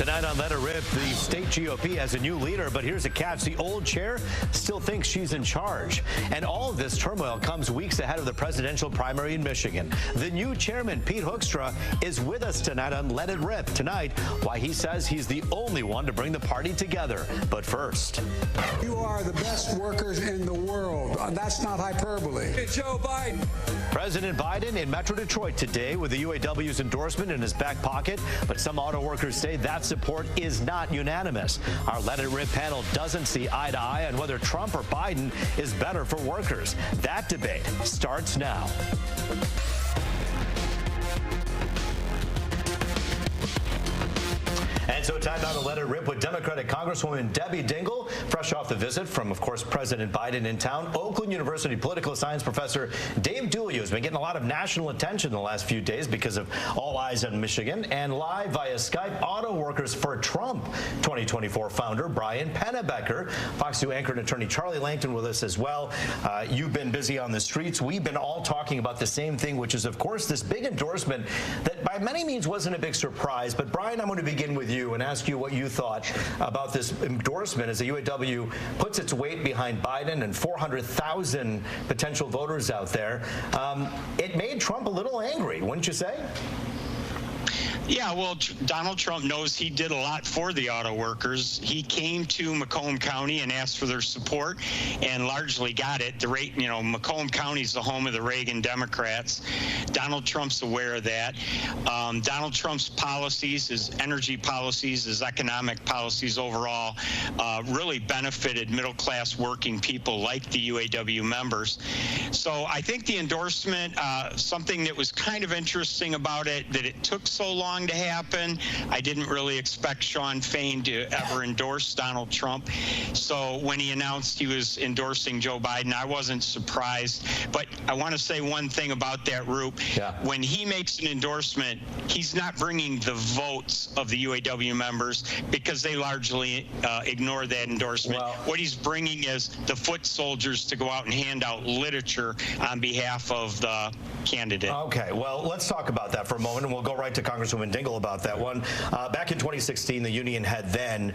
Tonight on Let It Rip, the state GOP has a new leader, but here's a catch. The old chair still thinks she's in charge. And all of this turmoil comes weeks ahead of the presidential primary in Michigan. The new chairman, Pete Hoekstra, is with us tonight on Let It Rip. Tonight, why he says he's the only one to bring the party together. But first. You are the best workers in the world. That's not hyperbole. It's Joe Biden. President Biden in Metro Detroit today with the UAW's endorsement in his back pocket. But some auto workers say that support is not unanimous. Our Let It Rip panel doesn't see eye to eye on whether Trump or Biden is better for workers. That debate starts now. And so time now to Let It Rip with Democratic Congresswoman Debbie Dingell, fresh off the visit from, of course, President Biden in town. Oakland University political science professor Dave Dooley has been getting a lot of national attention in the last few days because of all eyes on Michigan. And live via Skype, Auto Workers for Trump 2024 founder Brian Pennebecker. Fox 2 anchor and attorney Charlie Langton with us as well. You've been busy on the streets. We've been all talking about the same thing, which is, of course, this big endorsement that by many means wasn't a big surprise. But Brian, I'm going to begin with you and ask you what you thought about this endorsement as the UAW puts its weight behind Biden and 400,000 potential voters out there. It made Trump a little angry, wouldn't you say? Yeah, well, Donald Trump knows he did a lot for the auto workers. He came to Macomb County and asked for their support and largely got it. Macomb County is the home of the Reagan Democrats. Donald Trump's aware of that. Donald Trump's policies, his energy policies, his economic policies overall really benefited middle-class working people like the UAW members. So I think the endorsement, something that was kind of interesting about it, that it took so long to happen. I didn't really expect Shawn Fain to ever endorse Donald Trump. So when he announced he was endorsing Joe Biden, I wasn't surprised. But I want to say one thing about that, Roop. Yeah. When he makes an endorsement, he's not bringing the votes of the UAW members because they largely ignore that endorsement. Well, what he's bringing is the foot soldiers to go out and hand out literature on behalf of the candidate. Okay, well, let's talk about that for a moment, and we'll go right to Congresswoman Dingell about that one. Back in 2016, the union had then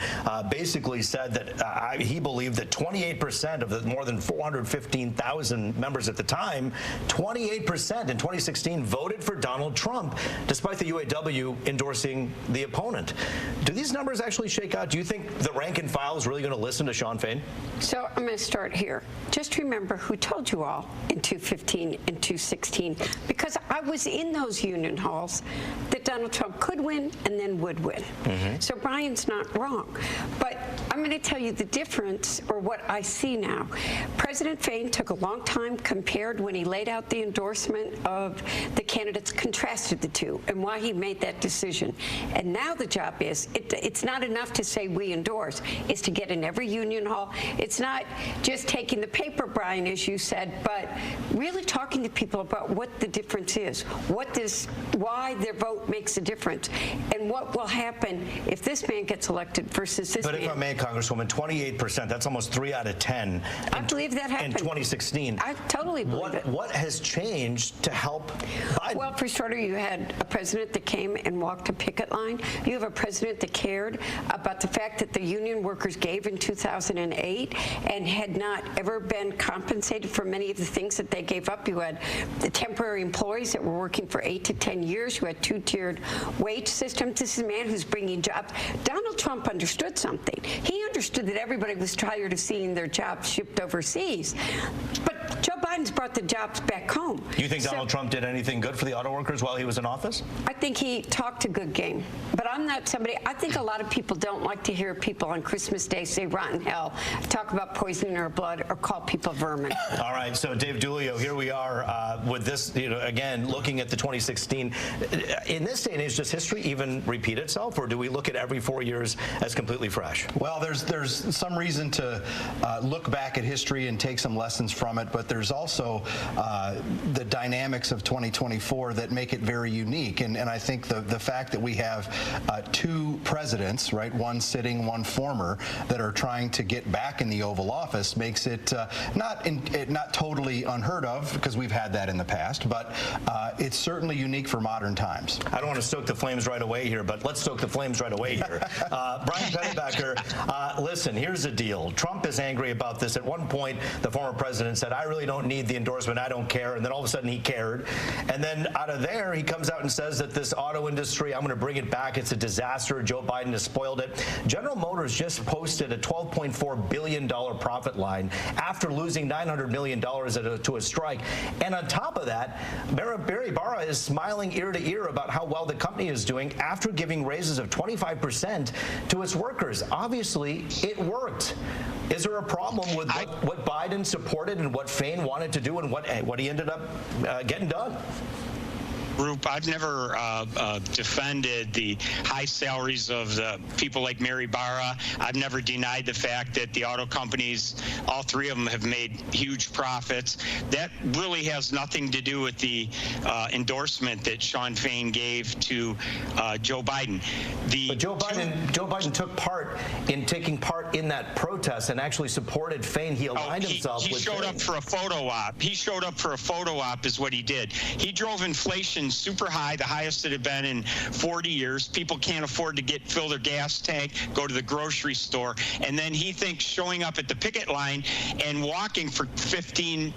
basically said that he believed that 28% of the more than 415,000 members at the time, 28% in 2016 voted for Donald Trump, despite the UAW endorsing the opponent. Do these numbers actually shake out? Do you think the rank and file is really going to listen to Shawn Fain? So I'm going to start here. Just remember who told you all in 2015 and 2016, because I was in those union halls, that Donald Trump could win and then would win. So Brian's not wrong. But I'm going to tell you the difference, or what I see now. President Fain took a long time, compared when he laid out the endorsement of the candidates, contrasted the two and why he made that decision. And now the job is, it's not enough to say we endorse, it's to get in every union hall. It's not just taking the paper, Brian, as you said, but really talking to people about what the difference is, why their vote makes a difference, and what will happen if this man gets elected versus this man. But if I may, Congresswoman, 28%, that's almost 3 out of 10. I believe that happened. In 2016. I totally believe it. What has changed to help Biden? Well, for starter, you had a president that came and walked a picket line. You have a president that cared about the fact that the union workers gave in 2008 and had not ever been compensated for many of the things that they gave up. You had the temporary employees that were working for 8 to 10 years. You had two-tiered wage systems. This is a man who's bringing jobs. Donald Trump understood something. He understood that everybody was tired of seeing their jobs shipped overseas. But Joe Biden's brought the jobs back home. You think Donald Trump did anything good for the auto workers while he was in office? I think he talked a good game. But I'm not somebody, I think a lot of people don't like to hear people on Christmas Day say rotten hell, talk about poisoning our blood, or call people vermin. All right, so Dave Dooley, here we are with this, again, looking at the 2016. In this day and age, does history even repeat itself, or do we look at every 4 years as completely fresh? Well, there's some reason to look back at history and take some lessons from it, but there's also the dynamics of 2024 that make it very unique. And I think the fact that we have two presidents, right, one sitting, one former, that are trying to get back in the Oval Office makes it not totally unheard of, because we've had that in the past, but it's certainly unique for modern times. I don't want to stoke the flames right away here, but let's stoke the flames right away here. Brian Pennebaker, listen, here's the deal. Trump is angry about this. At one point, the former president said, I really don't need the endorsement, I don't care, and then all of a sudden he cared. And then out of there, he comes out and says that this auto industry, I'm going to bring it back, it's a disaster, Joe Biden has spoiled it. General Motors just posted a $12.4 billion profit line after losing $900 million to a strike. And on top of that, Barry Barra is smiling ear to ear about how well the company is doing after giving raises of 25% to its workers. Obviously, it worked. Is there a problem with what Biden supported and what Fain wanted to do and what he ended up getting done? Group, I've never defended the high salaries of the people like Mary Barra. I've never denied the fact that the auto companies, all three of them, have made huge profits. That really has nothing to do with the endorsement that Shawn Fain gave to Joe Biden. But Joe Biden took part in that protest and actually supported Fain. He aligned himself with Fain. He showed up for a photo op. He showed up for a photo op is what he did. He drove inflation super high, the highest it had been in 40 years. People can't afford to fill their gas tank, go to the grocery store, and then he thinks showing up at the picket line and walking for 15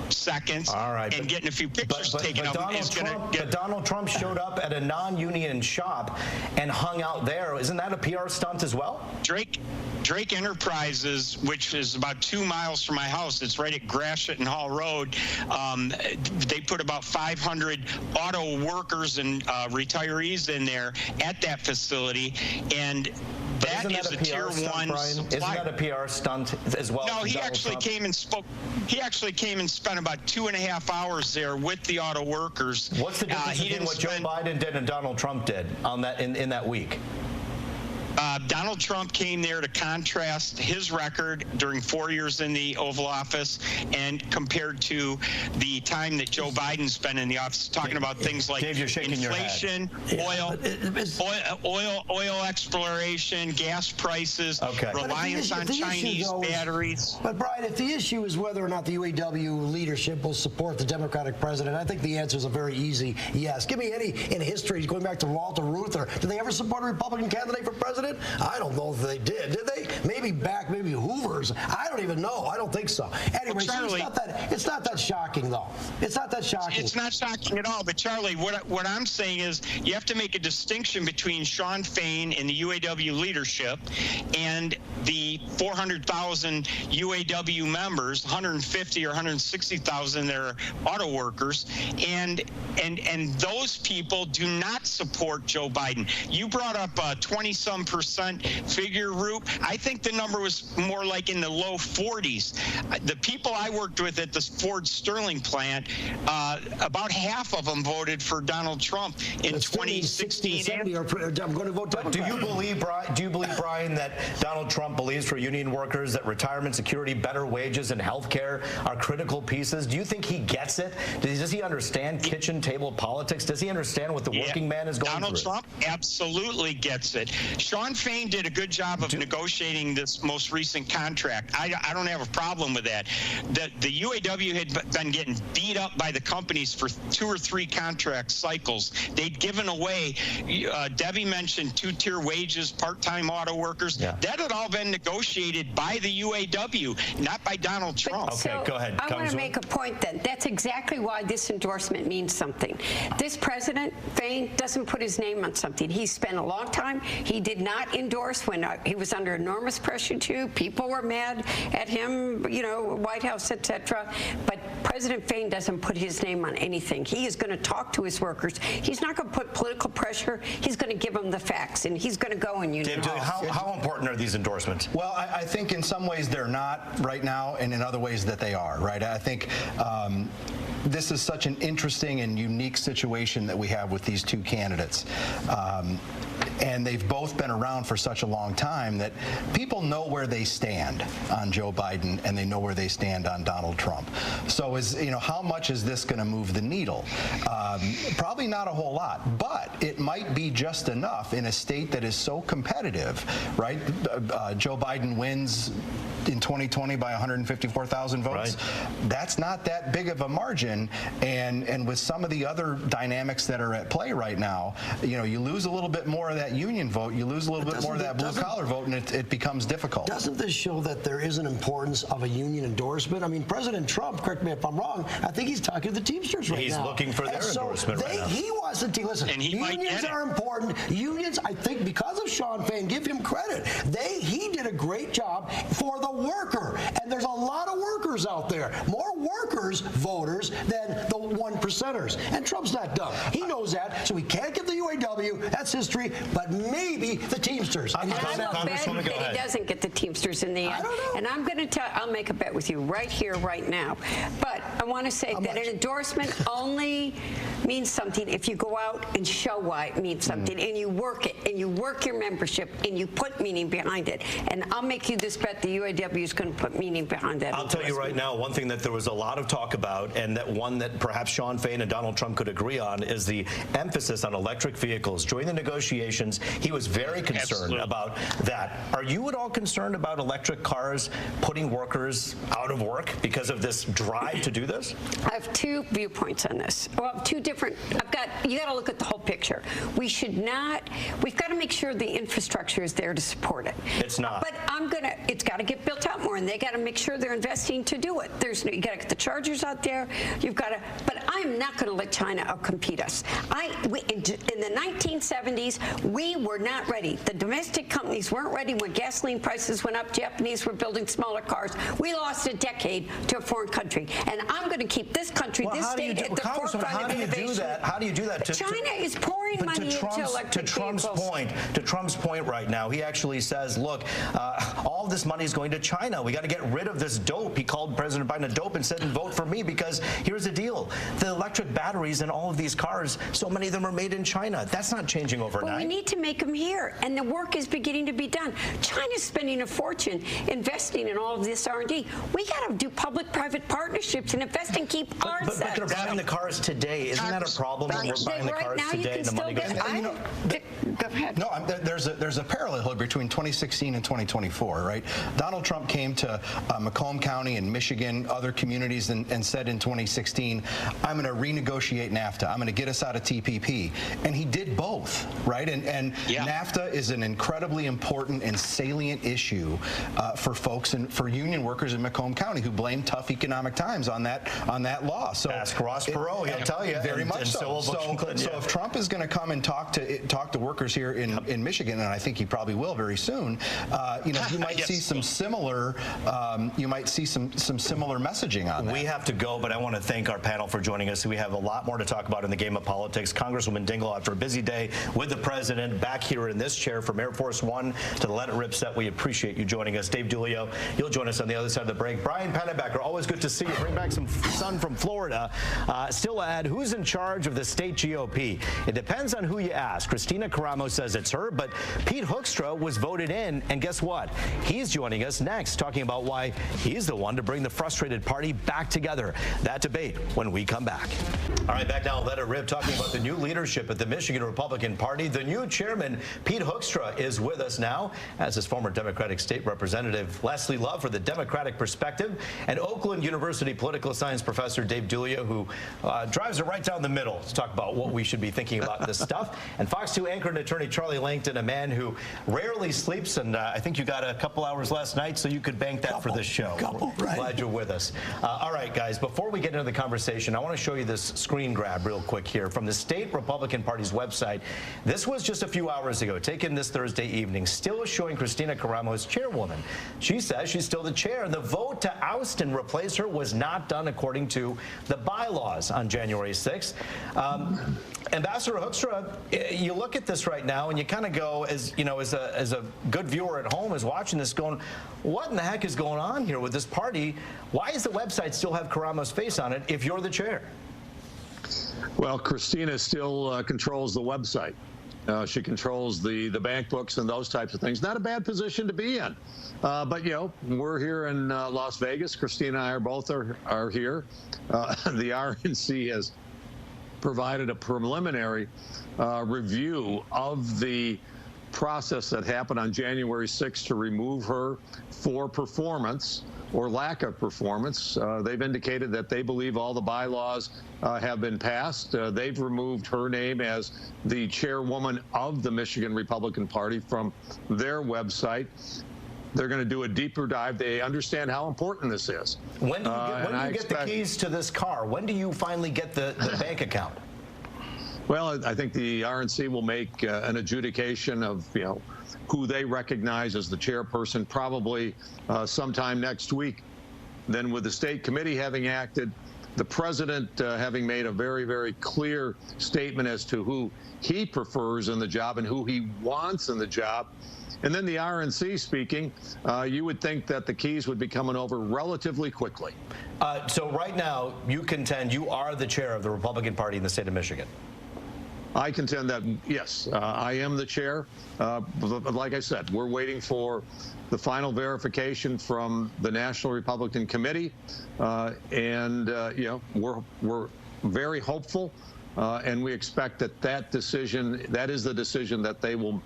seconds and getting a few pictures taken of him is going to get... But Donald Trump showed up at a non-union shop and hung out there. Isn't that a PR stunt as well? Drake Enterprises, which is about 2 miles from my house, it's right at Gratiot and Hall Road, they put about 500 auto workers and retirees in there at that facility, and that is a tier one supplier. Isn't that a PR stunt as well? No, he actually came and spoke. He actually came and spent about 2.5 hours there with the auto workers. What's the difference between what Joe Biden did and Donald Trump did on that in that week? Donald Trump came there to contrast his record during 4 years in the Oval Office and compared to the time that Joe Biden spent in the office, talking about things like inflation, oil exploration, gas prices, reliance on Chinese batteries. But Brian, if the issue is whether or not the UAW leadership will support the Democratic president, I think the answer is a very easy yes. Give me any in history, going back to Walter Reuther. Did they ever support a Republican candidate for president? I don't know if they did. Did they? Maybe Hoover's. I don't even know. I don't think so. Anyway, well, Charlie, it's not that shocking, though. It's not that shocking. It's not shocking at all. But Charlie, what I'm saying is you have to make a distinction between Shawn Fain and the UAW leadership and the 400,000 UAW members, 150 or 160,000 that are auto workers, and those people do not support Joe Biden. You brought up 20-some% figure, Roop. I think the number was more like in the low 40s. The people I worked with at the Ford Sterling plant, about half of them voted for Donald Trump in 2016. I'm going to vote Democrat. Do you believe, Brian, that Donald Trump believes for union workers that retirement security, better wages, and health care are critical pieces? Do you think he gets it? Does he understand kitchen table politics? Does he understand what the working man is going through? Donald Trump absolutely gets it. Shawn Fain did a good job of negotiating this most recent contract. I don't have a problem with that. The UAW had been getting beat up by the companies for 2 or 3 contract cycles. They'd given away, Debbie mentioned 2-tier wages, part-time auto workers. Yeah. That had all been negotiated by the UAW, not by Donald Trump. Okay, go ahead. I want to make a point then. That's exactly why this endorsement means something. This president, Fain, doesn't put his name on something. He spent a long time. He did not endorse when he was under enormous pressure too. People were mad at him, White House, etc. But President Fain doesn't put his name on anything. He is going to talk to his workers. He's not going to put political pressure. He's going to give them the facts, and he's going to go in union halls. How important are these endorsements? Well, I think in some ways they're not right now, and in other ways that they are, right? I think this is such an interesting and unique situation that we have with these two candidates. and they've both been around for such a long time that people know where they stand on Joe Biden and they know where they stand on Donald Trump. So how much is this going to move the needle? Probably not a whole lot, but it might be just enough in a state that is so competitive, right? Joe Biden wins in 2020 by 154,000 votes. Right. That's not that big of a margin, and with some of the other dynamics that are at play right now, you lose a little bit more of that union vote, you lose a little bit more of that blue-collar vote, and it becomes difficult. Doesn't this show that there is an importance of a union endorsement? I mean, President Trump, correct me if I'm wrong, I think he's talking to the Teamsters right now. He's looking for their endorsement right now. He wants to listen. And unions are important. Unions, I think, because of Sean Fain, give him credit. He did a great job for the worker, and there's a lot of workers out there. More workers, voters, than the 1%ers. And Trump's not dumb. He knows that, so he can't give the UAW. That's history. But maybe the Teamsters. And I will bet that he doesn't get the Teamsters in the end. I don't know. And I'm going to I'll make a bet with you right here, right now. But I want to say that an endorsement only means something if you go out and show why it means something, and you work it, and you work your membership, and you put meaning behind it. And I'll make you this bet: the UAW is going to put meaning behind that. I'll tell you right now, one thing that there was a lot of talk about, and that one that perhaps Sean Fain and Donald Trump could agree on, is the emphasis on electric vehicles. During the negotiations, he was very concerned about that. Are you at all concerned about electric cars putting workers out of work because of this drive to do this? I have two viewpoints on this. Well, two different. You got to look at the whole picture. We've got to make sure the infrastructure is there to support it. It's not. But it's got to get built out more, and they got to make sure they're investing to do it. You got to get the chargers out there. But I'm not going to let China outcompete us. In the 1970s, we were not ready. The domestic companies weren't ready when gasoline prices went up. Japanese were building smaller cars. We lost a decade to a foreign country, and I'm going to keep this country, this state, at the forefront of innovation. How do you do that? China is pouring money into electric vehicles. To Trump's point right now, he actually says, look, all this money is going to China. We got to get rid of this dope. He called President Biden a dope and said, vote for me, because here's the deal. The electric batteries in all of these cars, so many of them are made in China. That's not changing overnight. Well, we need to make them here, and the work is beginning to be done. China's spending a fortune investing in all of this R&D. We got to do public-private partnerships and invest and keep ours. But they're buying the cars today. Isn't that a problem when we're buying the cars today and the money goes? Go ahead. No, there's a parallel here between 2016 and 2024, right? Donald Trump came to Macomb County and Michigan, other communities, and said in 2016, I'm going to renegotiate NAFTA. I'm going to get us out of TPP. And he did both, right? And NAFTA is an incredibly important and salient issue for folks and for union workers in Macomb County who blame tough economic times on that law. So ask Ross Perot, he'll tell you. Very much so. So if Trump is going to come and talk to workers here in Michigan, and I think he probably will very soon, you might see some similar messaging on that. We have to go, but I want to thank our panel for joining us. We have a lot more to talk about in the game of politics. Congresswoman Dingell, after a busy day with the president, back here in this chair from Air Force One to the Let It Rip set. We appreciate you joining us. Dave Dulio, you'll join us on the other side of the break. Brian Pennebecker, always good to see you. Bring back some sun from Florida. Still ahead, who's in charge of the state GOP? It depends on who you ask. Christina Caramo says it's her, but Pete Hoekstra was voted in, and guess what? He's joining us next, talking about why he's the one to bring the frustrated party back together. That debate when we come back. All right, back now, Let It Rip, talking about the new leadership at the Michigan Republican Party. The new chairman, Pete Hoekstra, is with us now, as his former Democratic State Representative Leslie Love for the Democratic Perspective, and Oakland University political science professor Dave Dulio, who drives it right down the middle to talk about what we should be thinking about this stuff. And Fox 2 anchor and attorney Charlie Langton, a man who rarely sleeps, and I think you got a couple hours last night, so you could bank that for this show. Right. Glad you're with us. All right, guys, before we get into the conversation, I want to show you this screen grab real quick here from the state Republican Party's website. This was just a few hours ago, taken this Thursday evening, still showing Christina Caramo as chairwoman. She says she's still the chair, and the vote to oust and replace her was not done according to the bylaws on January 6th. Ambassador Hoekstra, you look at this right now and you kind of go, as a good viewer at home is watching this, going, what in the heck is going on here with this party? Why does the website still have Caramo's face on it if you're the chair? Well, Christina still controls the website. She controls the bank books and those types of things. Not a bad position to be in. But, you know, we're here in Las Vegas. Christina and I are here. The RNC has provided a preliminary review of the process that happened on January 6th to remove her for performance or lack of performance. They've indicated that they believe all the bylaws have been passed. They've removed her name as the chairwoman of the Michigan Republican Party from their website. They're going to do a deeper dive. They understand how important this is. When do you get the keys to this car? When do you finally get the bank account? Well, I think the RNC will make an adjudication of, you know, who they recognize as the chairperson probably sometime next week. Then with the state committee having acted, the president having made a very, very clear statement as to who he prefers in the job and who he wants in the job, and then the RNC speaking, you would think that the keys would be coming over relatively quickly. So right now, you contend you are the chair of the Republican Party in the state of Michigan. I contend that, yes, I am the chair. But like I said, we're waiting for the final verification from the National Republican Committee. You know, we're very hopeful, and we expect that decision, that is the decision that they will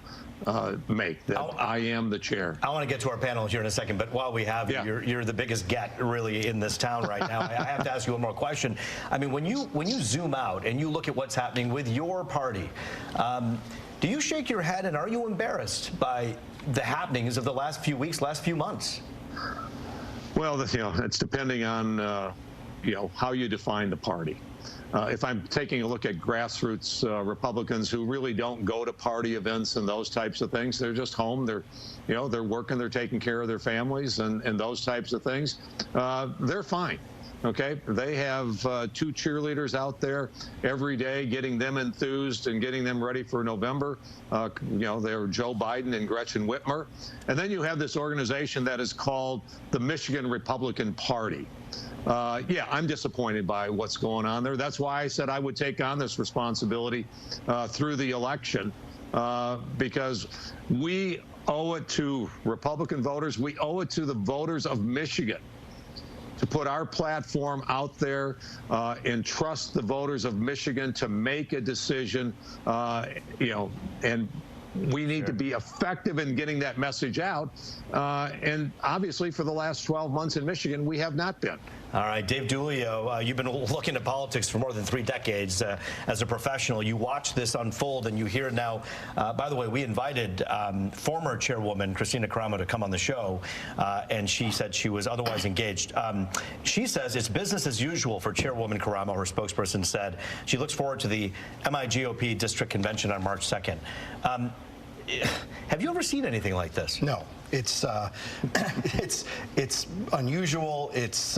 make, that I am the chair. I want to get to our panel here in a second, but while we have you, you're the biggest get really in this town right now. I have to ask you one more question. I mean, when you zoom out and you look at what's happening with your party, do you shake your head and are you embarrassed by the happenings of the last few weeks, last few months? Well, you know, it's depending on you know, how you define the party. If I'm taking a look at grassroots Republicans who really don't go to party events and those types of things, they're just home. They're, you know, they're working, they're taking care of their families and those types of things. They're fine. Okay, they have 2 cheerleaders out there every day, getting them enthused and getting them ready for November. You know, they're Joe Biden and Gretchen Whitmer. And then you have this organization that is called the Michigan Republican Party. Yeah, I'm disappointed by what's going on there. That's why I said I would take on this responsibility through the election, because we owe it to Republican voters. We owe it to the voters of Michigan to put our platform out there and trust the voters of Michigan to make a decision, you know, and we need to be effective in getting that message out. And obviously, for the last 12 months in Michigan, we have not been. All right, Dave Dulio, you've been looking at politics for more than 3 decades as a professional. You watch this unfold and you hear now, by the way, we invited former chairwoman Christina Caramo to come on the show, and she said she was otherwise engaged. She says it's business as usual for Chairwoman Caramo, her spokesperson said. She looks forward to the MIGOP district convention on March 2nd. Have you ever seen anything like this? No. It's unusual. It's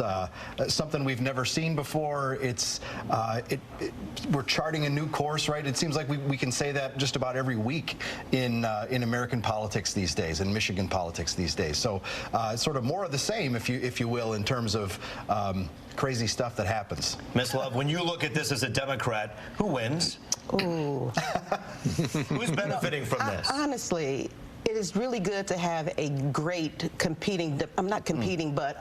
something we've never seen before. It's we're charting a new course, right? It seems like we can say that just about every week in American politics these days, in Michigan politics these days. So it's sort of more of the same, if you will, in terms of crazy stuff that happens. Ms. Love, when you look at this as a Democrat, who wins? Ooh. Who's benefiting from this? Honestly, it is really good to have a great competing, I'm not competing, but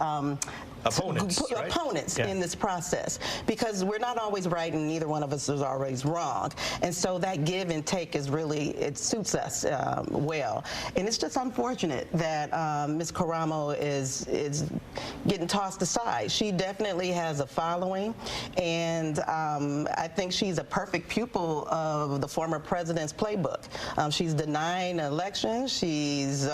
opponents, right? Opponents in this process, because we're not always right and neither one of us is always wrong, and so that give and take is really, it suits us well, and it's just unfortunate that Ms. Caramo is getting tossed aside. She definitely has a following, and I think she's a perfect pupil of the former president's playbook. She's denying elections. She's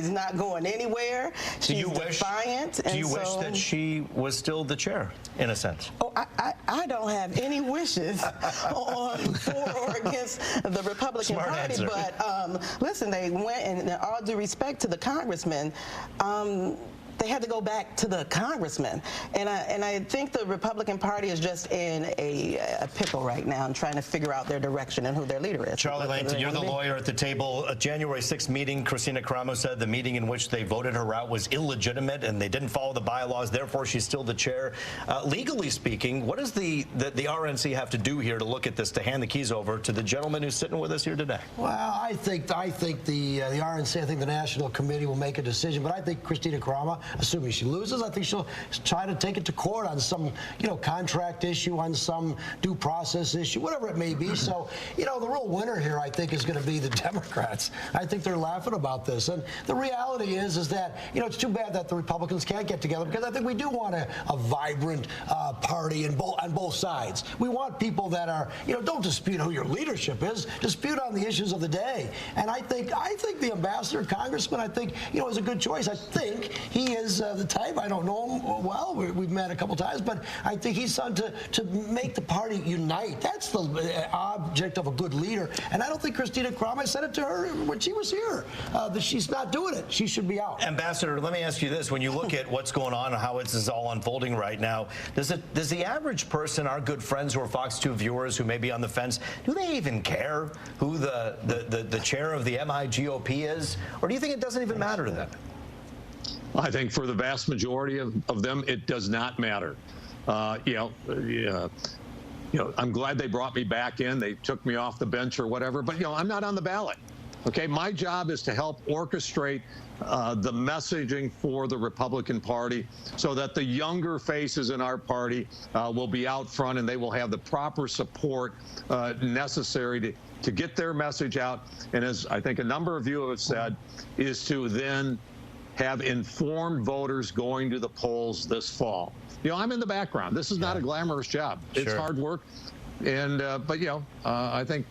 not going anywhere. She's defiant. Do you wish that she was still the chair, in a sense? Oh, I don't have any wishes on for or against the Republican Smart Party, answer. but listen, they went, and all due respect to the congressman, they had to go back to the congressman. And I think the Republican Party is just in a pickle right now and trying to figure out their direction and who their leader is. Charlie Langton, you're the lawyer at the table. A January 6th meeting, Christina Caramo said the meeting in which they voted her out was illegitimate and they didn't follow the bylaws, therefore she's still the chair. Legally speaking, what does the RNC have to do here to look at this, to hand the keys over to the gentleman who's sitting with us here today? Well, I think the RNC, I think the National Committee will make a decision, but I think Christina Caramo, assuming she loses, I think she'll try to take it to court on some, contract issue, on some due process issue, whatever it may be. So, the real winner here, I think, is going to be the Democrats. I think they're laughing about this. And the reality is that, it's too bad that the Republicans can't get together, because I think we do want a vibrant party on both sides. We want people that are, don't dispute who your leadership is, dispute on the issues of the day. And I think the ambassador, congressman, I think, is a good choice. I think he is the type, I don't know him well, we've met a couple times, but I think he's something to make the party unite. That's the object of a good leader. And I don't think Christina Caramo, I said it to her when she was here, that she's not doing it. She should be out. Ambassador, let me ask you this. When you look at what's going on and how this is all unfolding right now, does the average person, our good friends who are Fox 2 viewers who may be on the fence, do they even care who the chair of the MIGOP is? Or do you think it doesn't even matter to them? I think for the vast majority of them, it does not matter. I'm glad they brought me back in. They took me off the bench or whatever, but I'm not on the ballot. Okay, my job is to help orchestrate the messaging for the Republican Party so that the younger faces in our party will be out front and they will have the proper support necessary to get their message out. And as I think a number of you have said, is to then have informed voters going to the polls this fall. I'm in the background. This is not a glamorous job. It's hard work. And but I think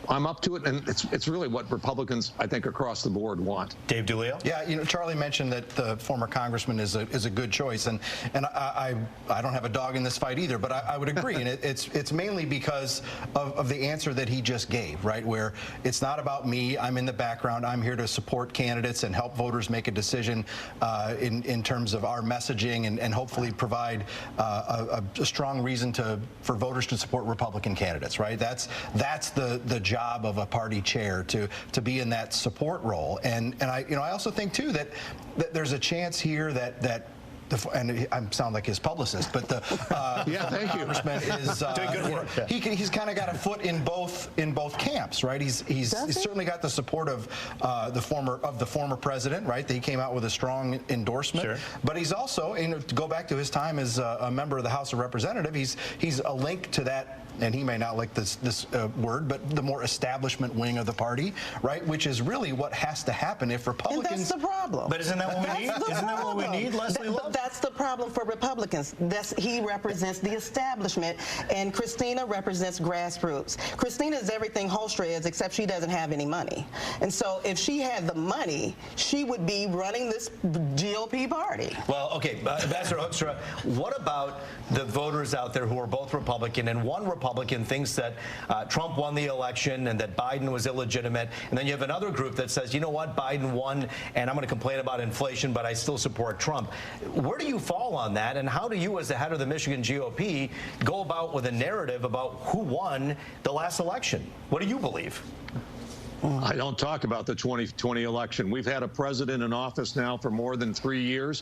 I'm up to it, and it's really what Republicans, I think, across the board want. Dave DeLeo? Yeah, Charlie mentioned that the former congressman is a good choice, and I don't have a dog in this fight either, but I would agree, and it's mainly because of the answer that he just gave, right? Where it's not about me. I'm in the background. I'm here to support candidates and help voters make a decision in terms of our messaging, and hopefully provide a strong reason for voters to support Republican candidates, right? That's the job of a party chair, to be in that support role. And I also think too that there's a chance here that and I sound like his publicist, but the congressman is doing good work. He's kind of got a foot in both camps, right? He's certainly got the support of the former president, right? That he came out with a strong endorsement. Sure. But he's also, to go back to his time as a member of the House of Representatives, he's a link to that. And he may not like this word, but the more establishment wing of the party, right? Which is really what has to happen if Republicans. And that's the problem. But isn't that what we need? Isn't that what we need, Leslie Love? That's the problem for Republicans. He represents the establishment, and Christina represents grassroots. Christina is everything Hoekstra is, except she doesn't have any money. And so if she had the money, she would be running this GOP party. Well, okay, Ambassador Hoekstra, what about the voters out there who are both Republican, and one Republican thinks that Trump won the election and that Biden was illegitimate, and then you have another group that says, you know what, Biden won, and I'm going to complain about inflation, but I still support Trump. Where do you fall on that, and how do you, as the head of the Michigan GOP, go about with a narrative about who won the last election? What do you believe? I don't talk about the 2020 election. We've had a president in office now for more than 3 years.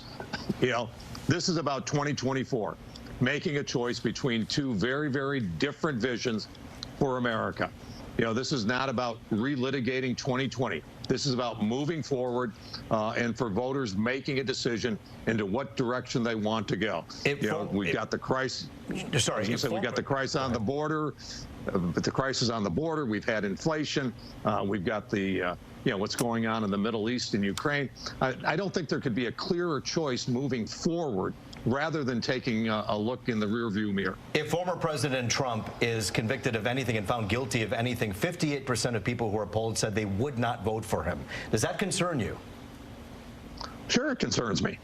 This is about 2024. Making a choice between two very, very different visions for America. This is not about relitigating 2020. This is about moving forward and for voters making a decision into what direction they want to go. We've got the crisis. Sorry, we got the crisis on the border. But the crisis on the border. We've had inflation. We've got the what's going on in the Middle East and Ukraine. I don't think there could be a clearer choice moving forward, rather than taking a look in the rearview mirror. If former President Trump is convicted of anything and found guilty of anything, 58% of people who are polled said they would not vote for him. Does that concern you? Sure, it concerns me.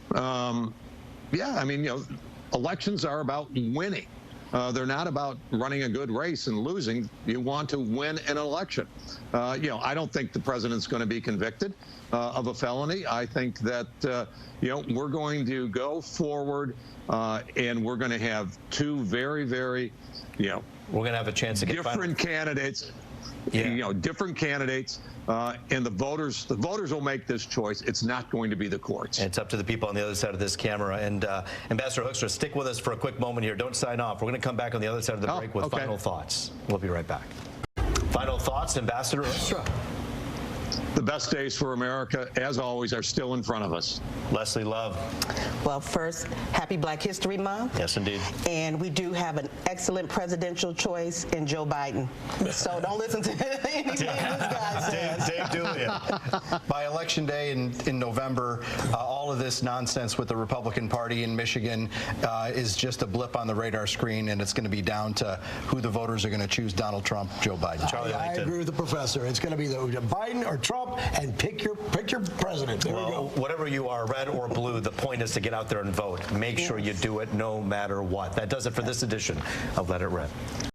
Elections are about winning. they're not about running a good race and losing. You want to win an election. I don't think the president's going to be convicted of a felony. I think that, we're going to go forward and we're going to have two very, very, we're going to have a chance to get different candidates. Different candidates, and the voters will make this choice. It's not going to be the courts. And it's up to the people on the other side of this camera. And Ambassador Hoekstra, stick with us for a quick moment here. Don't sign off. We're going to come back on the other side of the break with final thoughts. We'll be right back. Final thoughts, Ambassador Hoekstra. The best days for America, as always, are still in front of us. Leslie Love. Well, first, happy Black History Month. Yes, indeed. And we do have an excellent presidential choice in Joe Biden. So don't listen to anything this guy says. Dave Dulia. By Election Day in November, all of this nonsense with the Republican Party in Michigan is just a blip on the radar screen, and it's going to be down to who the voters are going to choose, Donald Trump, Joe Biden. Charlie I agree with the professor. It's going to be the Biden or Trump, and pick your president. There we go. Whatever you are, red or blue, the point is to get out there and vote. Make sure you do it no matter what. That does it for this edition of Let It Rip.